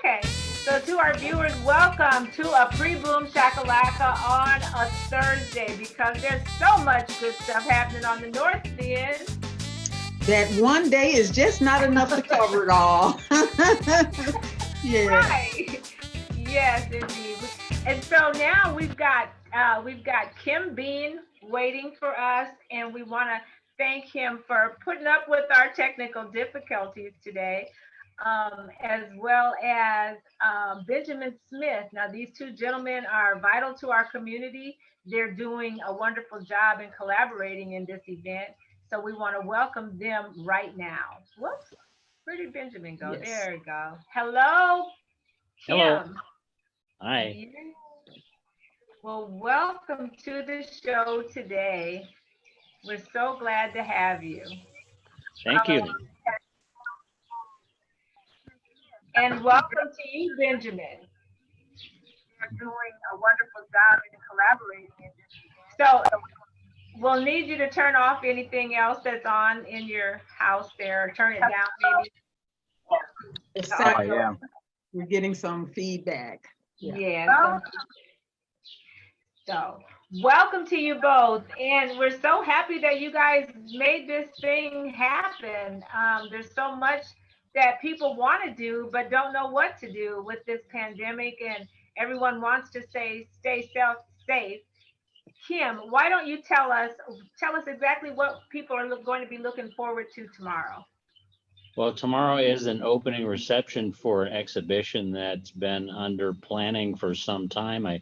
Okay, so to our viewers, welcome to a pre-boom shakalaka on a Thursday because there's so much good stuff happening on the north end. That one day is just not enough to cover it all. Yeah. Right. Yes, indeed. And so now we've got Kim Bean waiting for us, and we want to thank him for putting up with our technical difficulties today, as well as Benjamin Smith. Now, these two gentlemen are vital to our community. They're doing a wonderful job in collaborating in this event. So we want to welcome them right now. Whoops, where did Benjamin go? Yes. There we go. Hello, Hello. Kim. Hi. Yeah. Well, welcome to the show today. We're so glad to have you. Thank you. And welcome to you, Benjamin. You're doing a wonderful job in collaborating. So we'll need you to turn off anything else that's on in your house there, or turn it down maybe. The Oh, sound, yeah. we're getting some feedback. Yeah. So, welcome to you both. And we're so happy that you guys made this thing happen. There's so much that people want to do, but don't know what to do with this pandemic. And everyone wants to say, stay safe. Kim, why don't you tell us exactly what people are going to be looking forward to tomorrow? Well, tomorrow is an opening reception for an exhibition that's been under planning for some time. I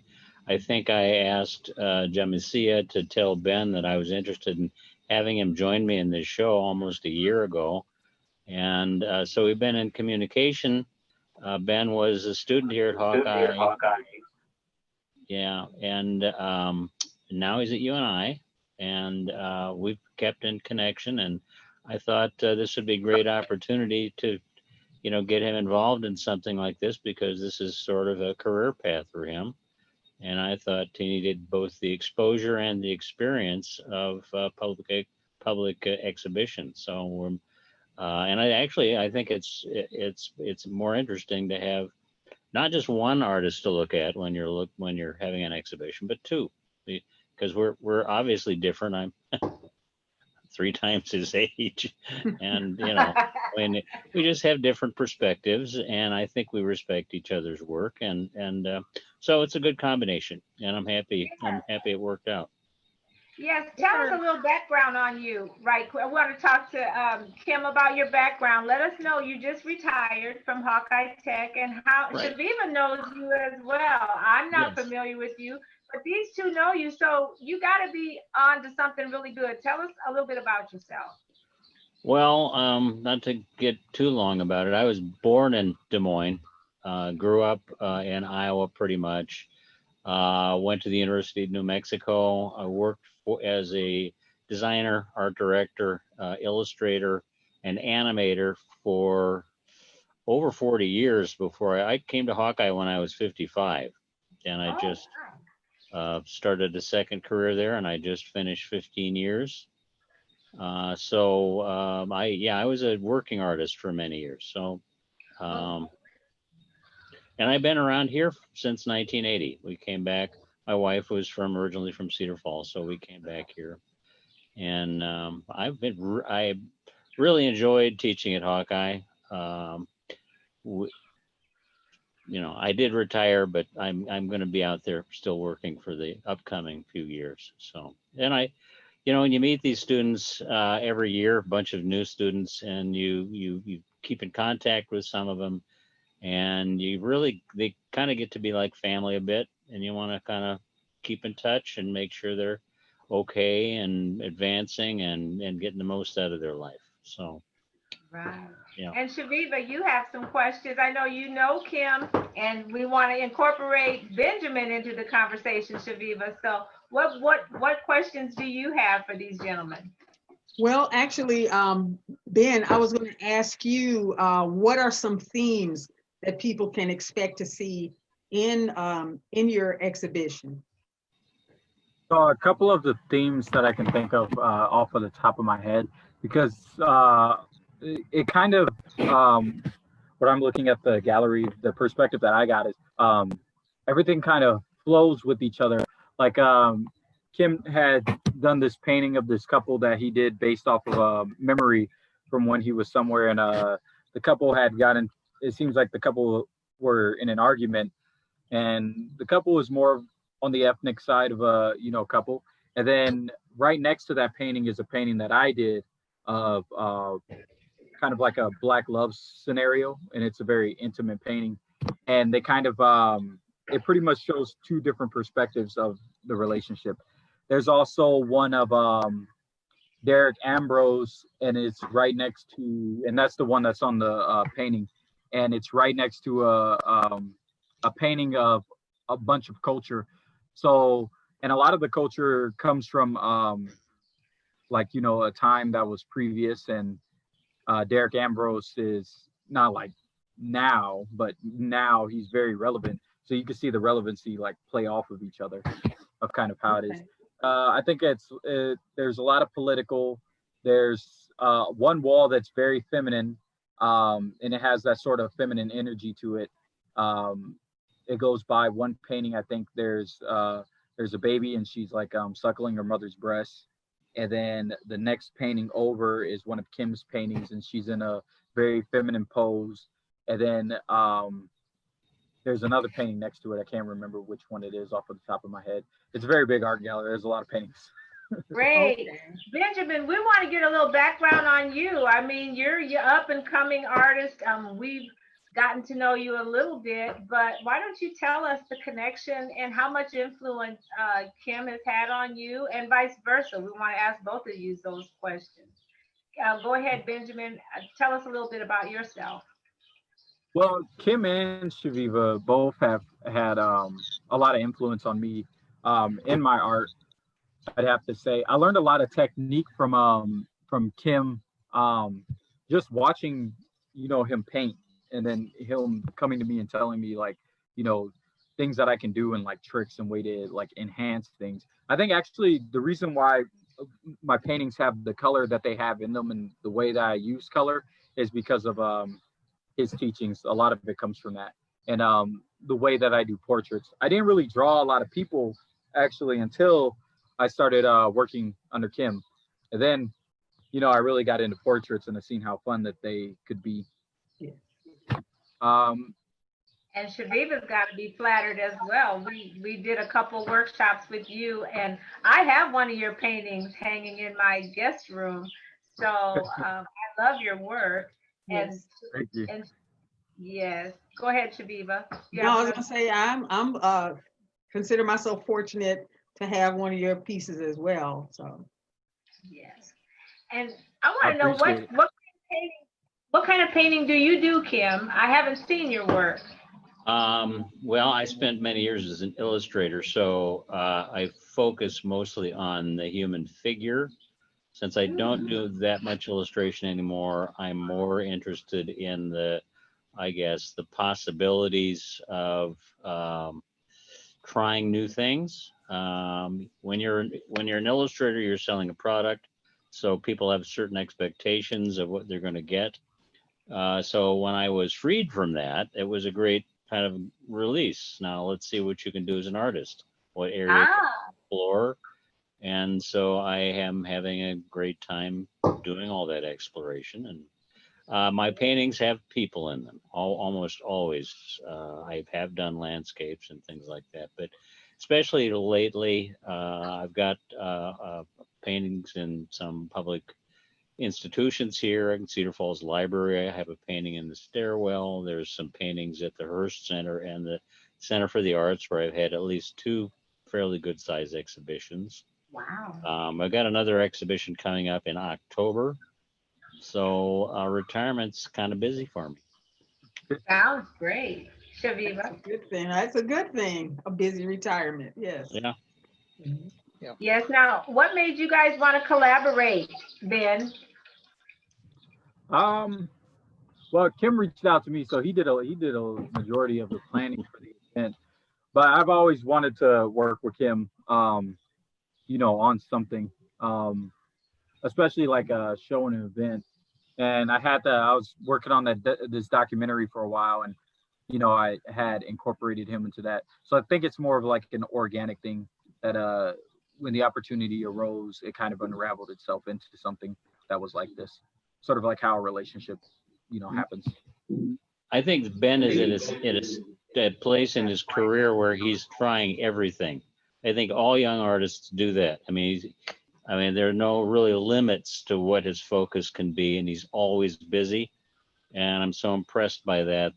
think I asked Jamesia to tell Ben that I was interested in having him join me in this show almost a year ago. And so we've been in communication. Ben was a student here at Hawkeye. Yeah, and now he's at UNI, and we've kept in connection. And I thought this would be a great opportunity to, get him involved in something like this because this is sort of a career path for him. And I thought he needed both the exposure and the experience of public exhibition. So we're, and I think it's more interesting to have not just one artist to look at when you're having an exhibition, but two, because we're obviously different. I'm 3 times his age, and when we just have different perspectives, and I think we respect each other's work, and so it's a good combination, and I'm happy it worked out. Yes, tell us a little background on you, right? I want to talk to Kim about your background. Let us know you just retired from Hawkeye Tech and how Right. Chaveevah knows you as well. I'm not Yes. familiar with you, but these two know you, so you got to be on to something really good. Tell us a little bit about yourself. Well, not to get too long about it, I was born in Des Moines, grew up in Iowa pretty much, went to the University of New Mexico. I worked as a designer, art director, illustrator, and animator for over 40 years before I came to Hawkeye when I was 55. And I just started a second career there, and I just finished 15 years. So I was a working artist for many years. So, and I've been around here since 1980. We came back. My wife was originally from Cedar Falls, so we came back here. And I really enjoyed teaching at Hawkeye. I did retire, but I'm going to be out there still working for the upcoming few years. So, and when you meet these students every year, a bunch of new students, and you keep in contact with some of them, and they kind of get to be like family a bit, and you want to kind of keep in touch and make sure they're okay and advancing and getting the most out of their life. So, Right. yeah. And Chaveevah, you have some questions. I know you know Kim, and we want to incorporate Benjamin into the conversation, Chaveevah. So what questions do you have for these gentlemen? Well, actually, Ben, I was going to ask you, what are some themes that people can expect to see in your exhibition? So a couple of the themes that I can think of off of the top of my head, because it kind of what I'm looking at the gallery, the perspective that I got is everything kind of flows with each other. Like Kim had done this painting of this couple that he did based off of a memory from when he was somewhere, and the couple had gotten. It seems like the couple were in an argument, and the couple was more on the ethnic side of a couple. And then right next to that painting is a painting that I did of kind of like a black love scenario, and it's a very intimate painting. And they kind of it pretty much shows two different perspectives of the relationship. There's also one of Derek Ambrose, and it's right next to, and that's the one that's on the painting, and it's right next to a painting of a bunch of culture. So, and a lot of the culture comes from like a time that was previous, and Derek Ambrose is not like now, but now he's very relevant. So you can see the relevancy like play off of each other of kind of how it is. I think there's a lot of political. There's one wall that's very feminine, and it has that sort of feminine energy to it. It goes by one painting. I think there's a baby and she's like suckling her mother's breast. And then the next painting over is one of Kim's paintings, and she's in a very feminine pose. And then there's another painting next to it. I can't remember which one it is off of the top of my head. It's a very big art gallery. There's a lot of paintings. Great. Okay. Benjamin, we want to get a little background on you. I mean, you're up and coming artist. We've gotten to know you a little bit, but why don't you tell us the connection and how much influence Kim has had on you, and vice versa? We want to ask both of you those questions. Go ahead, Benjamin. Tell us a little bit about yourself. Well, Kim and Chaveevah both have had a lot of influence on me in my art. I'd have to say I learned a lot of technique from Kim, just watching him paint, and then him coming to me and telling me like things that I can do and like tricks and way to like enhance things. I think actually the reason why my paintings have the color that they have in them and the way that I use color is because of his teachings. A lot of it comes from that, and the way that I do portraits. I didn't really draw a lot of people actually until I started working under Kim, and then I really got into portraits and I've seen how fun that they could be. Yeah. And Chaveevah's got to be flattered as well. We did a couple workshops with you, and I have one of your paintings hanging in my guest room. So I love your work. And, Yes. Thank you. and yes, go ahead, Chaveevah. No, I was gonna say I'm consider myself fortunate to have one of your pieces as well. So Yes. And I want to know appreciate it. what kind of painting do you do, Kim? I haven't seen your work. Well, I spent many years as an illustrator, so I focus mostly on the human figure. Since I don't do that much illustration anymore, I'm more interested in the possibilities of trying new things. When you're an illustrator, you're selling a product, so people have certain expectations of what they're going to get. So when I was freed from that, it was a great kind of release. Now let's see what you can do as an artist, what area to explore. And so I am having a great time doing all that exploration. And my paintings have people in them, almost always. I have done landscapes and things like that, but especially lately, I've got paintings in some public institutions here. In Cedar Falls Library, I have a painting in the stairwell. There's some paintings at the Hearst Center and the Center for the Arts, where I've had at least 2 fairly good size exhibitions. Wow. I've got another exhibition coming up in October. So retirement's kind of busy for me. Sounds great. that's Chaveevah. a good thing. That's a good thing. A busy retirement. Yes. Yeah. Yes. Now, what made you guys want to collaborate, Ben? Well, Kim reached out to me, so he did a majority of the planning for the event. But I've always wanted to work with Kim, on something, especially like a show and an event. And I was working on this documentary for a while, and I had incorporated him into that. So I think it's more of like an organic thing that when the opportunity arose, it kind of unraveled itself into something that was like this, sort of like how a relationship, happens. I think Ben is at a place in his career where he's trying everything. I think all young artists do that. I mean, there are no really limits to what his focus can be, and he's always busy. And I'm so impressed by that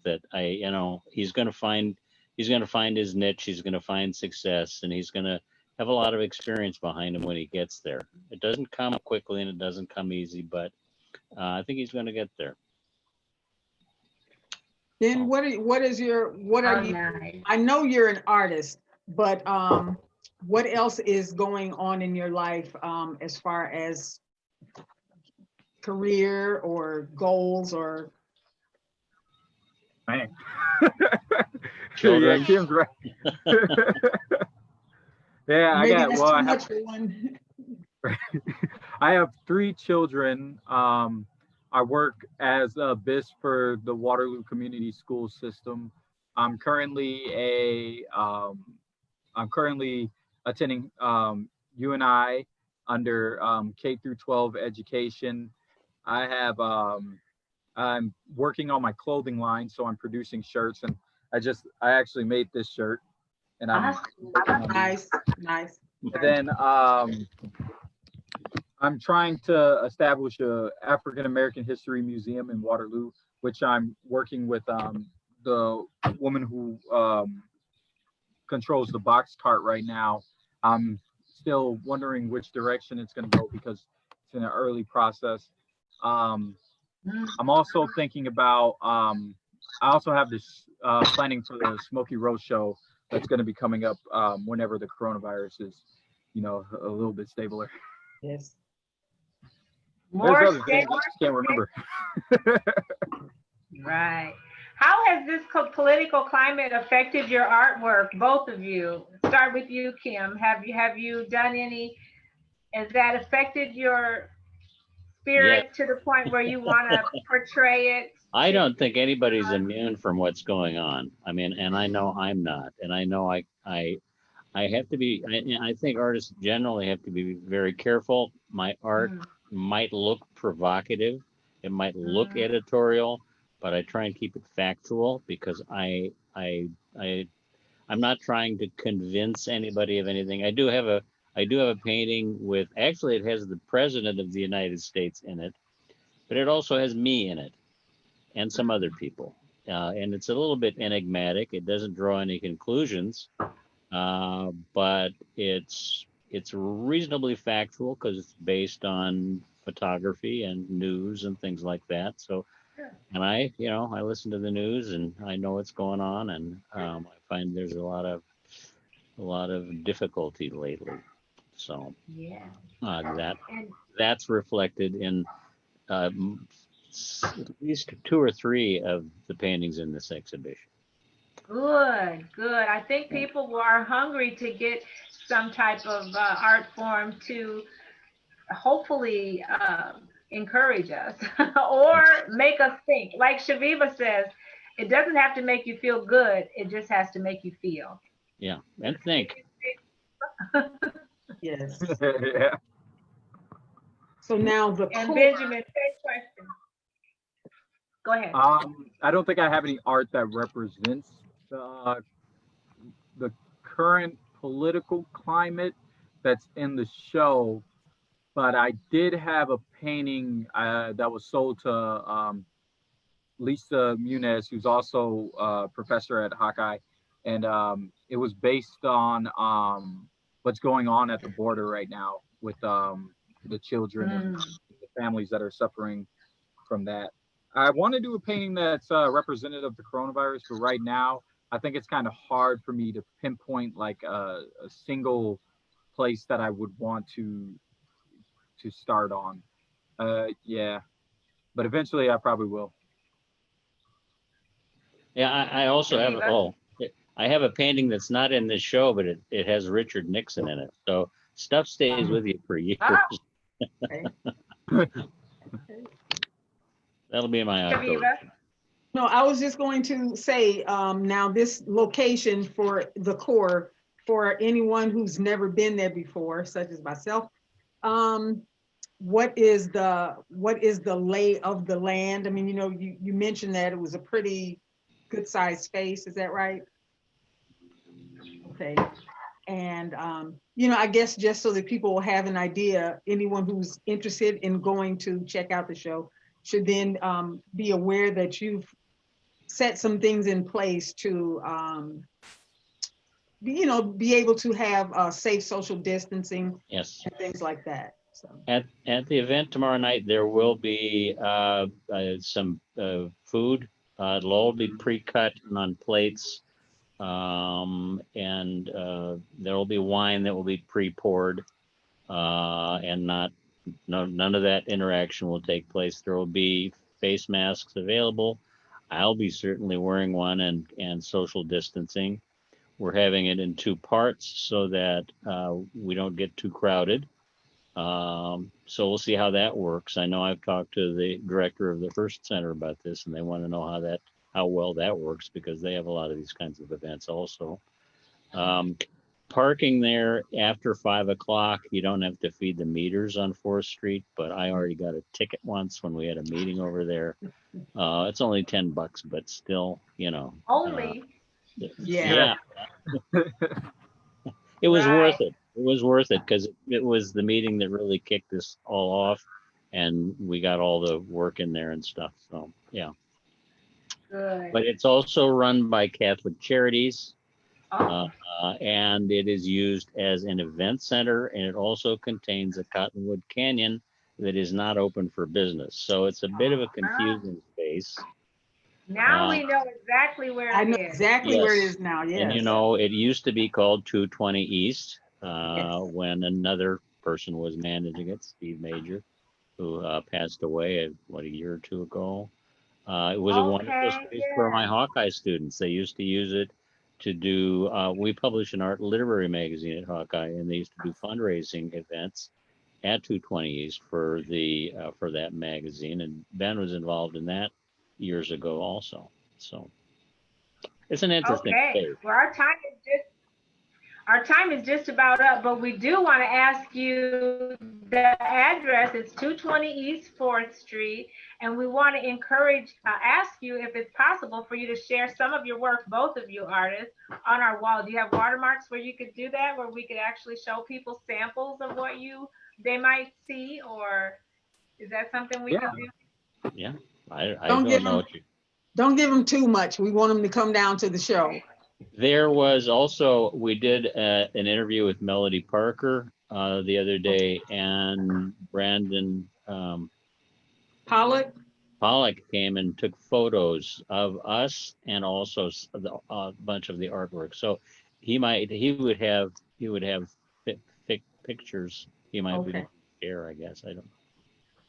he's going to find his niche. He's going to find success, and he's going to have a lot of experience behind him when he gets there. It doesn't come quickly and it doesn't come easy, but I think he's going to get there. Then what are you? Nice. I know you're an artist, but what else is going on in your life as far as career or goals or? Man. Children. Yeah, Kim's right. Yeah, Maybe I that's got. too much for one. I have 3 children. I work as a BIS for the Waterloo Community School System. I'm currently attending UNI under K through 12 education. I'm working on my clothing line, so I'm producing shirts, and I actually made this shirt, and I'm working on these. Nice. Then I'm trying to establish a African American History Museum in Waterloo, which I'm working with the woman who controls the box cart right now. I'm still wondering which direction it's going to go because it's in an early process. I'm also thinking about, I also have this planning for the Smoky Roast show that's going to be coming up whenever the coronavirus is, a little bit stabler. Yes. More other things I just can't remember. Right. How has this political climate affected your artwork, both of you? Start with you, Kim. Have you done any? Has that affected your spirit to the point where you want to portray it? I don't think anybody's immune from what's going on. I mean, and I know I'm not, and I know I have to be. I think artists generally have to be very careful. My art might look provocative, it might look editorial, but I try and keep it factual because I'm not trying to convince anybody of anything. I do have a painting with, actually it has the President of the United States in it, but it also has me in it and some other people. And it's a little bit enigmatic. It doesn't draw any conclusions, but it's reasonably factual because it's based on photography and news and things like that. So, and I listen to the news and I know what's going on, and I find there's a lot of difficulty lately. So that's reflected in at least 2 or 3 of the paintings in this exhibition. Good. I think people are hungry to get some type of art form to hopefully encourage us or make us think. Like Chaveevah says, it doesn't have to make you feel good. It just has to make you feel. Yeah, and think. Yes. Yeah. So now and Benjamin, same question. Go ahead. I don't think I have any art that represents the current political climate that's in the show, but I did have a painting that was sold to Lisa Muniz, who's also a professor at Hawkeye, and it was based on what's going on at the border right now with the children and the families that are suffering from that. I want to do a painting that's representative of the coronavirus, but right now I think it's kind of hard for me to pinpoint like a single place that I would want to start on. Yeah, but eventually I probably will. Yeah, I also have I have a painting that's not in this show, but it has Richard Nixon in it. So stuff stays with you for years. That'll be my October. Chaveevah? No, I was just going to say, now this location for the core, for anyone who's never been there before, such as myself, what is the lay of the land? I mean, you know, you mentioned that it was a pretty good sized space. Is that right? Okay. And, you know, I guess just so that people will have an idea, anyone who's interested in going to check out the show should then be aware that you've set some things in place to, you know, be able to have safe social distancing. Yes. And things like that. So. At the event tomorrow night, there will be some food. It'll all be pre-cut and on plates. And there will be wine that will be pre-poured, and none of that interaction will take place. There will be face masks available. I'll be certainly wearing one, and social distancing. We're having it in 2 parts so that we don't get too crowded. So we'll see how that works. I know I've talked to the director of the First Center about this, and they want to know how well that works, because they have a lot of these kinds of events also. Parking there after 5 o'clock, you don't have to feed the meters on 4th Street, but I already got a ticket once when we had a meeting over there. It's only $10, but still, you know. Only. Yeah. It was Right. worth it. It was worth it because it was the meeting that really kicked this all off, and we got all the work in there and stuff. So, yeah. Good. But it's also run by Catholic Charities. Oh, And it is used as an event center, and it also contains a Cottonwood Canyon that is not open for business. So it's a bit of a confusing space. now we know exactly where I know it is. exactly where it Yes. is now, yes. And you know, it used to be called 220 East Yes. when another person was managing it, Steve Major, who passed away, a year or 2 ago. It was a wonderful Okay, space for my Hawkeye students. They used to use it to do, we publish an art literary magazine at Hawkeye, and they used to do fundraising events at 220 East for that magazine. And Ben was involved in that years ago also. So it's an interesting Okay. space. Well, our time is just about up, but we do want to ask you the address. It's 220 East 4th Street, and we want to ask you if it's possible for you to share some of your work, both of you artists, on our wall. Do you have watermarks where you could do that, where we could actually show people samples of what they might see, or is that something we could do? Yeah, I don't know what you. Don't give them too much. We want them to come down to the show. There was also, we did an interview with Melody Parker the other day, and Brandon Pollock? Pollock came and took photos of us and also a bunch of the artwork. So he would have pictures. He might be able to share, I guess. I don't know.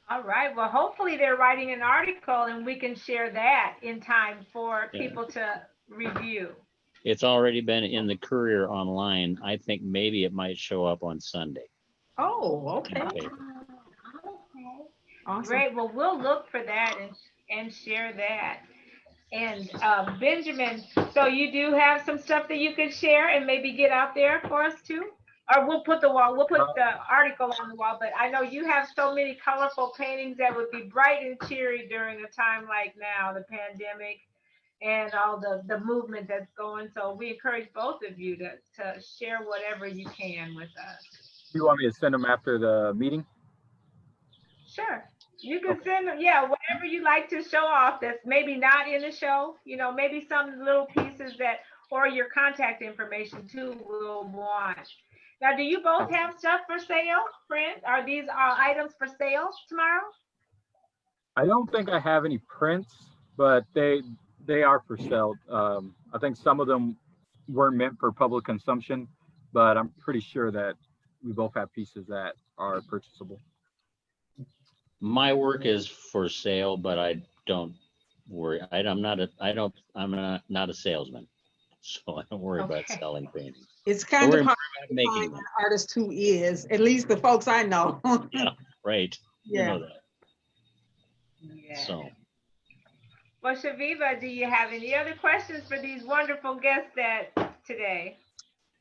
All right. Well, hopefully they're writing an article and we can share that in time for people to review. It's already been in the Courier online. I think maybe it might show up on Sunday. Oh, okay. Okay. Awesome. Great. Well, we'll look for that and share that. And Benjamin, so you do have some stuff that you could share and maybe get out there for us too? Or we'll put the article on the wall, but I know you have so many colorful paintings that would be bright and cheery during a time like now, the pandemic and all the movement that's going. So we encourage both of you to share whatever you can with us. You want me to send them after the meeting? Sure. You can send them, yeah, whatever you like to show off that's maybe not in the show, maybe some little pieces or your contact information too we'll want. Now, do you both have stuff for sale, friends? Are these items for sale tomorrow? I don't think I have any prints, but they are for sale. I think some of them weren't meant for public consumption, but I'm pretty sure that we both have pieces that are purchasable. My work is for sale, but I don't worry. I'm not a salesman, so I don't worry about selling paintings. It's kind of hard to find an artist who is, at least the folks I know. Yeah, right. Yeah. You know that. Yeah. So Well, Chaveevah, do you have any other questions for these wonderful guests today?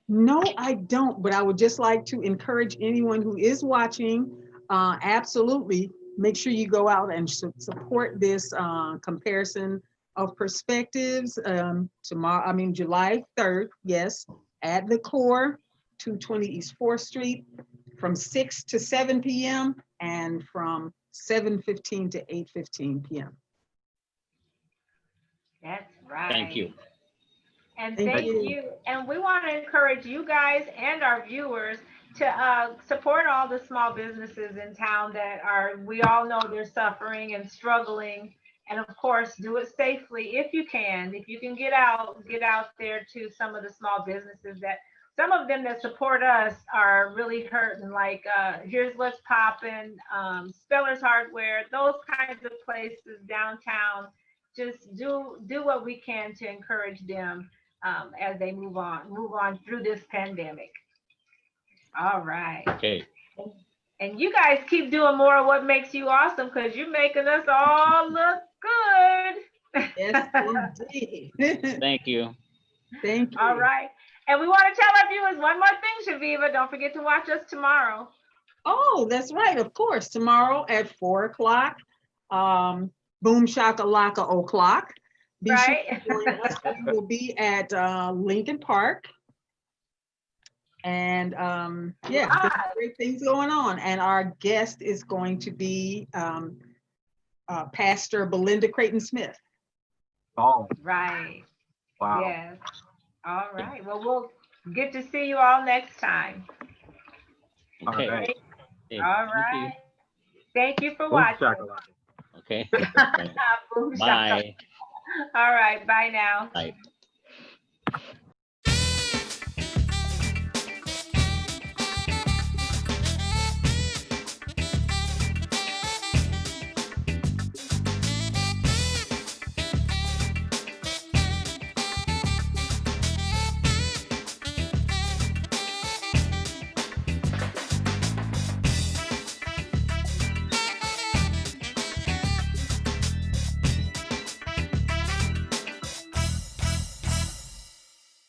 No, I don't, but I would just like to encourage anyone who is watching, absolutely make sure you go out and support this comparison of perspectives tomorrow, I mean, July 3rd, yes, at the core, 220 East 4th Street, from 6 to 7 p.m. and from 7:15 to 8:15 p.m. That's right. Thank you. And Thank thank you. you. And we want to encourage you guys and our viewers to support all the small businesses in town that we all know they're suffering and struggling. And of course, do it safely if you can. If you can get out there to some of the small businesses that some of them that support us are really hurting, like Here's What's Poppin', Speller's Hardware, those kinds of places downtown. Just do what we can to encourage them as they move on through this pandemic. All right. Okay. And you guys keep doing more of what makes you awesome, because you're making us all look good. Yes, indeed. Thank you. Thank you. All right. And we want to tell our viewers one more thing, Chaveevah. Don't forget to watch us tomorrow. Oh, that's right. Of course. Tomorrow at 4 o'clock. Boom shakalaka o'clock. Be right. Sure to join us. We will be at Lincoln Park. And yeah, great things going on. And our guest is going to be Pastor Belinda Creighton Smith. Oh, Right. wow. Yes. All right. Well, we'll get to see you all next time. Okay. All right. Hey, All thank right. Thank you for Boom watching. shakalaka. you. Okay. Boom Bye. shakalaka. All right. Bye now. Bye.